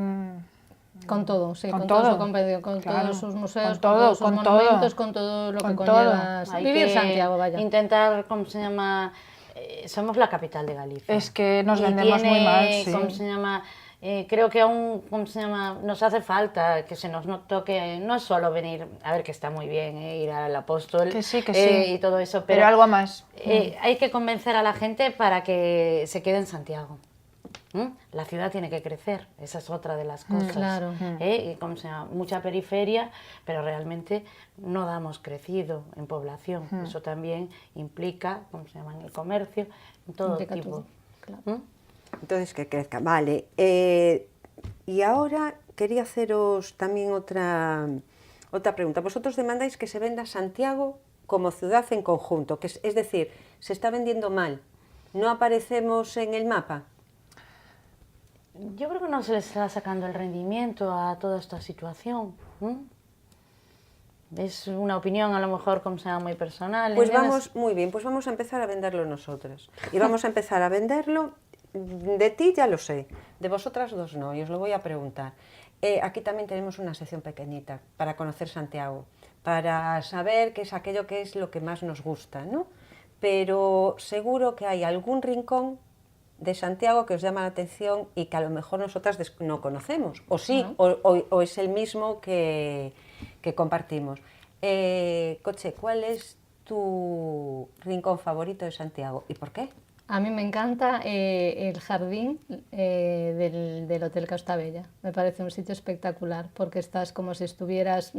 Con todo, sí, con todo todo, su compendio, con claro, todos sus museos, con todo, con todos sus con monumentos, todo, con todo lo que con conlleva todo. Hay vivir que Santiago, vaya. intentar, ¿cómo se llama? Somos la capital de Galicia. Es que nos Y vendemos tiene, muy mal, sí. ¿cómo se llama? Creo que aún, ¿cómo se llama? Nos hace falta que se nos toque, no es solo venir, a ver que está muy bien, ir al apóstol Que sí, y todo eso, pero algo más. hay que convencer a la gente para que se quede en Santiago. La ciudad tiene que crecer, esa es otra de las cosas. Claro. Y como se llama, mucha periferia, pero realmente no damos crecido en población. Eso también implica, ¿cómo se llama? En el comercio, en todo Implica tipo. todo, claro. Entonces, que crezca. Vale. Y ahora quería haceros también otra pregunta. Vosotros demandáis que se venda Santiago como ciudad en conjunto, es decir, se está vendiendo mal. ¿No aparecemos en el mapa? Yo creo que no se les está sacando el rendimiento a toda esta situación. Es una opinión a lo mejor, como sea, muy personal. Pues ¿entiendes? vamos, muy bien, pues vamos a empezar a venderlo nosotras. Y vamos a empezar a venderlo, de ti ya lo sé, de vosotras dos no, y os lo voy a preguntar. Aquí también tenemos una sección pequeñita para conocer Santiago, para saber qué es aquello que es lo que más nos gusta, ¿no? Pero seguro que hay algún rincón de Santiago que os llama la atención y que a lo mejor nosotras no conocemos, o sí, o es el mismo que compartimos. Coche, ¿cuál es tu rincón favorito de Santiago y por qué? A mí me encanta el jardín del Hotel Costa Bella. Me parece un sitio espectacular porque estás como si estuvieras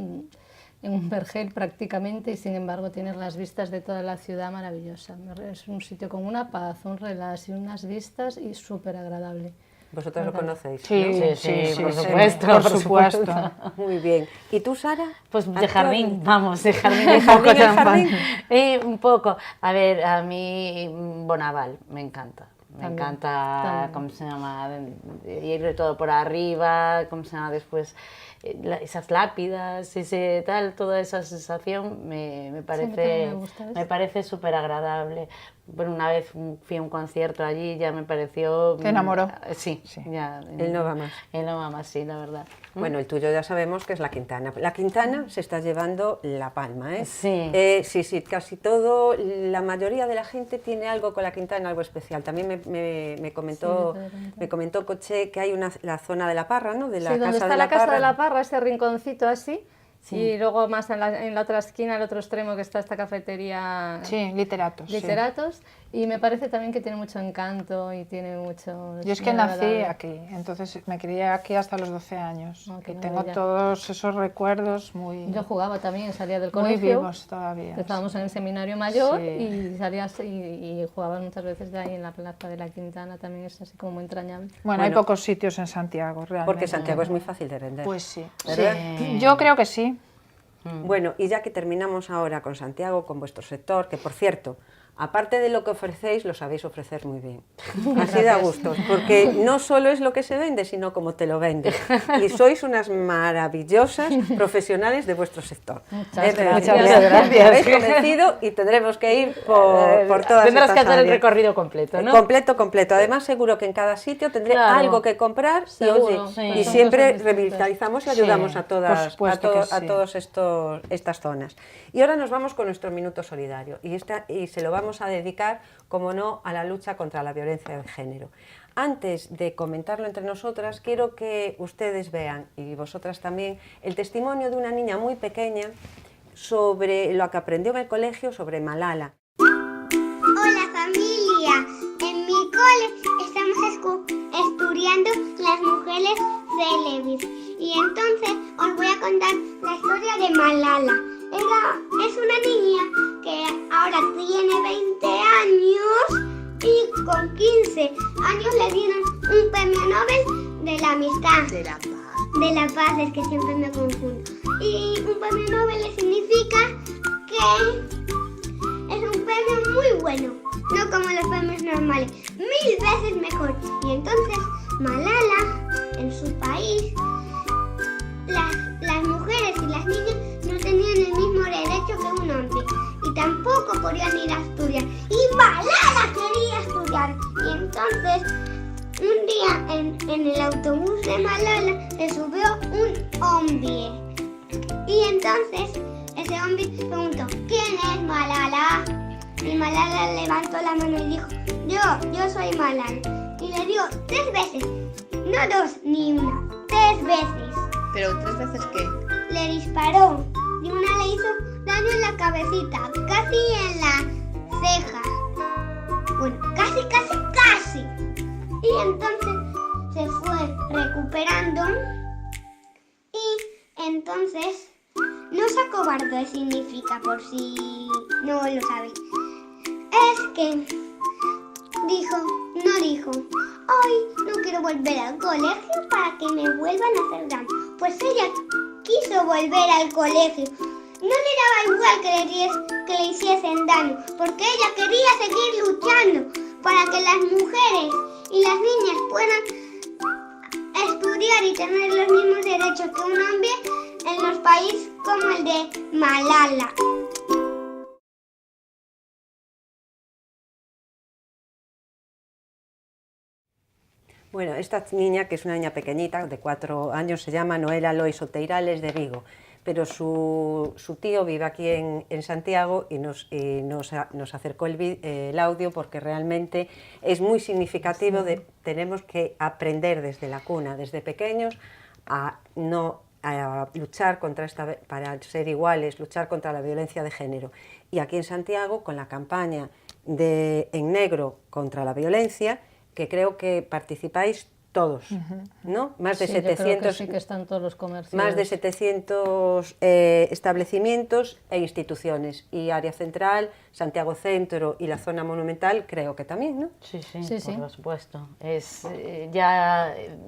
en un vergel prácticamente y sin embargo tienes las vistas de toda la ciudad maravillosa. Es un sitio con una paz, un relax y unas vistas y súper agradable. ¿Vosotros lo conocéis? Sí, ¿no? Sí, por supuesto, por por supuesto. Muy bien. ¿Y tú, Sara? Pues de ¿A jardín, qué? vamos, de jardín un ¿Jardín, poco el también. jardín? Un poco. A ver, a mí Bonaval me encanta. Me También, encanta, también. ¿cómo se llama? Ir de todo por arriba, ¿cómo se llama? Después esas lápidas, ese tal, toda esa sensación me también me gusta eso. parece súper agradable. Bueno, una vez fui a un concierto allí, ya me pareció... ¿Te enamoró? Sí, Sí. ya. Él no va más. Él no va más, sí, la verdad. Bueno, el tuyo ya sabemos que es la Quintana. La Quintana se está llevando la palma, ¿eh? Sí. Sí, casi todo, la mayoría de la gente tiene algo con la Quintana, algo especial. También me comentó, Coche que hay la zona de la Parra, ¿no? De la Sí, donde Casa está de la la Casa Parra. de la Parra, ese rinconcito así. Sí. Y luego más en la otra esquina, el otro extremo, que está esta cafetería Sí, literatos. Literatos. Y me parece también que tiene mucho encanto y tiene mucho... Yo es que muy nací agradable. aquí, entonces me crié aquí hasta los 12 años. Oh, qué y tengo maravilla. todos esos recuerdos muy, Yo jugaba también, salía del muy colegio. vivos todavía. Estábamos en el seminario mayor Sí. y salías y jugabas muchas veces de ahí en la plaza de la Quintana, también es así como muy entrañable. Bueno, hay Bueno, pocos sitios en Santiago, realmente. Porque Santiago es muy fácil de vender. Pues sí. ¿Verdad? Sí. Yo creo que sí. Bueno, y ya que terminamos ahora con Santiago, con vuestro sector, que por cierto, aparte de lo que ofrecéis, lo sabéis ofrecer muy bien. Así da gusto, porque no solo es lo que se vende, sino como te lo venden. Y sois unas maravillosas profesionales de vuestro sector. Muchas gracias. Me habéis convencido y tendremos que ir por todas Tendrás estas que hacer el áreas. recorrido completo, ¿no? Completo. Además, seguro que en cada sitio tendré Claro. algo que comprar y, Seguro, oye, sí. y Son siempre cosas distintas. revitalizamos y ayudamos Sí, a todas, por supuesto que sí. todas estas zonas. Y ahora nos vamos con nuestro minuto solidario y se lo vamos a dedicar, como no, a la lucha contra la violencia de género. Antes de comentarlo entre nosotras, quiero que ustedes vean, y vosotras también, el testimonio de una niña muy pequeña. sobre lo que aprendió en el colegio sobre Malala. Hola familia, en mi cole estamos estudiando las mujeres célebres y entonces os voy a contar la historia de Malala. Es una niña que ahora tiene 20 años y con 15 años le dieron un premio Nobel de la amistad. De la paz, es que siempre me confundo. Y un premio Nobel significa que es un premio muy bueno, no como los premios normales, 1000 veces mejor. Y entonces Malala, en su país, las mujeres y las niñas no tenían el mismo derecho que un hombre y tampoco podían ir a estudiar. Y Malala quería estudiar. Y entonces un día en el autobús de Malala se subió un hombre. Y entonces ese hombre preguntó, ¿quién es Malala? Y Malala levantó la mano y dijo, yo soy Malala. Y le dio 3 veces, no 2 ni una, 3 veces. ¿Pero 3 veces qué? Le disparó y una le hizo daño en la cabecita, casi en la ceja. Bueno, casi. Y entonces se fue recuperando y entonces no se acobardó, significa, por si no lo sabéis. Es que no dijo, hoy no quiero volver al colegio para que me vuelvan a hacer daño. Pues ella quiso volver al colegio. No le daba igual que le hiciesen daño, porque ella quería seguir luchando para que las mujeres y las niñas puedan estudiar y tener los mismos derechos que un hombre en los países como el de Malala. Bueno, esta niña, que es una niña pequeñita, de 4 años, se llama Noela Lois Oteirales de Vigo, pero su tío vive aquí en Santiago y nos acercó el audio porque realmente es muy significativo. Tenemos que aprender desde la cuna, desde pequeños, a luchar para ser iguales, luchar contra la violencia de género. Y aquí en Santiago, con la campaña En Negro contra la violencia, que creo que participáis todos, ¿no? Más de Sí, 700, yo creo que sí que están todos los comercios. más de 700 establecimientos e instituciones, y Área Central, Santiago Centro y la zona monumental creo que también, ¿no? Sí, Sí. por supuesto.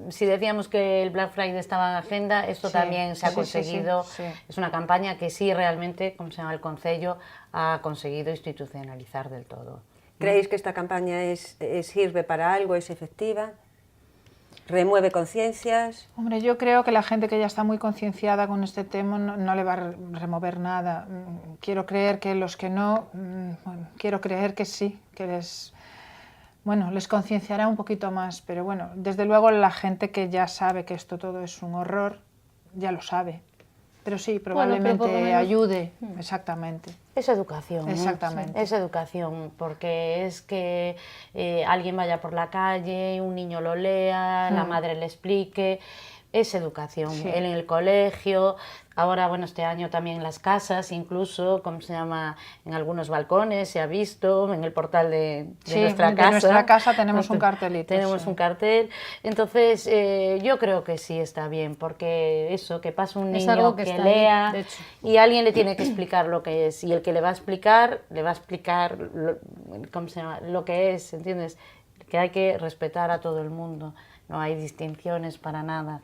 Si decíamos que el Black Friday estaba en agenda, esto Sí, también se ha conseguido. sí. Es una campaña que sí realmente, como se llama el Concello, ha conseguido institucionalizar del todo. ¿Creéis que esta campaña sirve para algo, es efectiva? ¿Remueve conciencias? Hombre, yo creo que la gente que ya está muy concienciada con este tema no le va a remover nada. Quiero creer que los que no, quiero creer que sí, que les concienciará un poquito más. Pero bueno, desde luego la gente que ya sabe que esto todo es un horror, ya lo sabe. Pero sí, probablemente por lo menos ayude, exactamente. Es educación. Exactamente. Es educación, porque es que alguien vaya por la calle, un niño lo lea, la madre le explique. Es educación. Sí. En el colegio, ahora, bueno, este año también en las casas, incluso, ¿cómo se llama? En algunos balcones se ha visto, en el portal de nuestra casa. De nuestra casa tenemos un cartelito. Tenemos un cartel. Entonces, yo creo que sí está bien, porque eso, que pasa un Es niño algo que que está lea bien, de hecho. y alguien le tiene que explicar lo que es, y el que le va a explicar ¿cómo se llama? Lo que es, ¿entiendes? Que hay que respetar a todo el mundo, no hay distinciones para nada.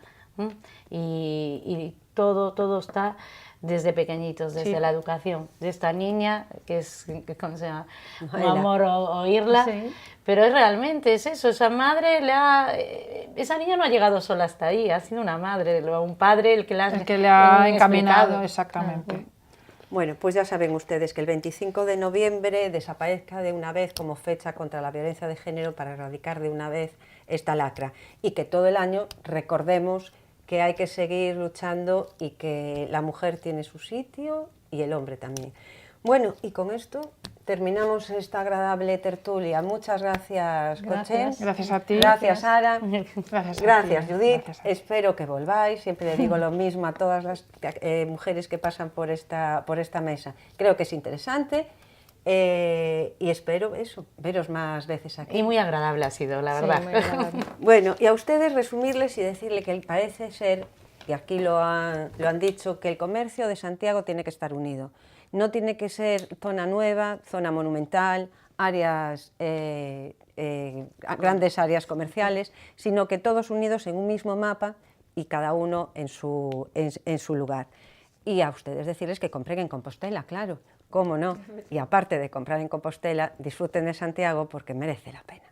Y todo está desde pequeñitos, desde la educación de esta niña, que es, ¿cómo se llama? Un amor oírla, Sí. pero realmente es eso, esa madre esa niña no ha llegado sola hasta ahí, ha sido una madre, un padre el que le ha encaminado, explicado. exactamente. Bueno, pues ya saben ustedes que el 25 de noviembre desaparezca de una vez como fecha contra la violencia de género, para erradicar de una vez esta lacra, y que todo el año recordemos que hay que seguir luchando y que la mujer tiene su sitio y el hombre también. Bueno, y con esto terminamos esta agradable tertulia. Muchas gracias, Cochen. Gracias a ti. Gracias, Sara. Gracias a Gracias, ti. Judith. Gracias a ti. Espero que volváis. Siempre le digo lo mismo a todas las mujeres que pasan por esta mesa. Creo que es interesante y espero eso, veros más veces aquí. Y muy agradable ha sido, la verdad. Sí, muy agradable. Bueno, y a ustedes resumirles y decirle que parece ser, y aquí lo han dicho, que el comercio de Santiago tiene que estar unido. No tiene que ser zona nueva, zona monumental, áreas, grandes áreas comerciales, sino que todos unidos en un mismo mapa y cada uno en su lugar. Y a ustedes decirles que compren en Compostela, claro, cómo no. Y aparte de comprar en Compostela, disfruten de Santiago porque merece la pena.